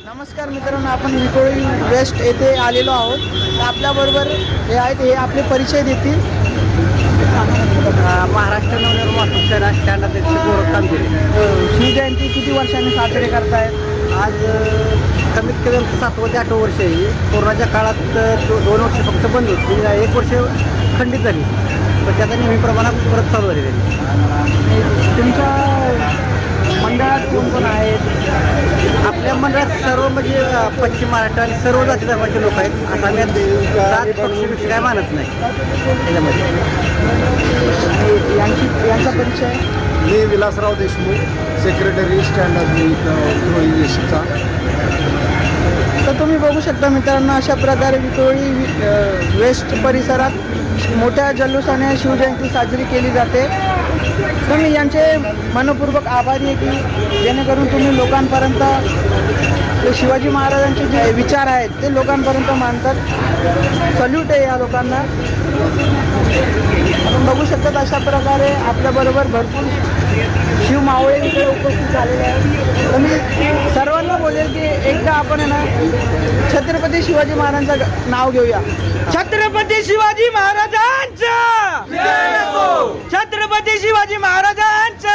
नमस्कार मित्रांनो, आपण विक्रोळी वेस्ट येथे आलेलो आहोत. तर आपल्याबरोबर हे आहेत, हे आपले परिचय देतील. महाराष्ट्र नवनिर्माण वाहतूक सेना स्टँड अध्यक्ष गौरव कामगिरी. शिवजयंती किती वर्षांनी साजरे करतायत? आज कमीत कमी 7व ते 8वं वर्ष आहे. कोरोनाच्या काळात 2 वर्ष फक्त बंद होती, 1 वर्ष खंडित झाली, पण त्याचा नेहमी प्रमाणात परत चालू झालेली आहे. तुमच्या मंडळात कोण कोण आहेत? आपल्या मंडळात सर्व म्हणजे पश्चिम महाराष्ट्र आणि सर्व जाती धर्माचे लोक आहेत. आता आम्ही जात पक्षपेक्षा काय मानत नाही त्याच्यामध्ये. यांचा परिचय? मी विलासराव देशमुख, सेक्रेटरी स्टँड विक्रोळी वेस्टचा. तर तुम्ही बघू शकता मित्रांनो, अशा प्रकारे विक्रोळी वेस्ट परिसरात मोठ्या जल्लोषाने शिवजयंती साजरी केली जाते. तर मी यांचे मनपूर्वक आभारी आहे की जेणेकरून तुम्ही लोकांपर्यंत ते शिवाजी महाराजांचे जे विचार आहेत ते लोकांपर्यंत मांडतात. सल्यूट आहे या लोकांना. आपण बघू शकतात अशा प्रकारे आपल्याबरोबर भरपूर शिव मावळे इकडे उपस्थित झालेले आहेत. तर मी सर्वांना बोलेल की एकदा आपण आहे ना छत्रपती शिवाजी महाराजांचं नाव घेऊया. छत्रपती शिवाजी महाराजांचं, छत्रपती शिवाजी महाराजांचं.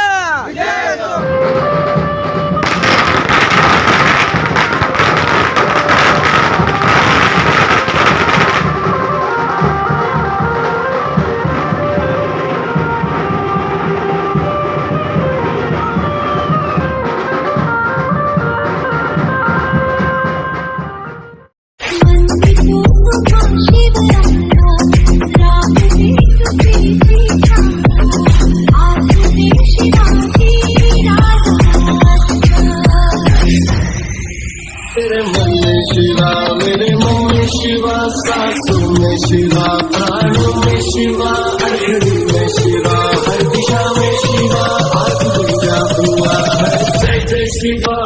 मेरे मन में शिवा, मेरे मन में शिवा, सांसों में शिवा, प्राणों में शिवा, हर घड़ी में शिवा, हर दिशा में शिवा, आज दुनिया हुआ है जय जय शिवा.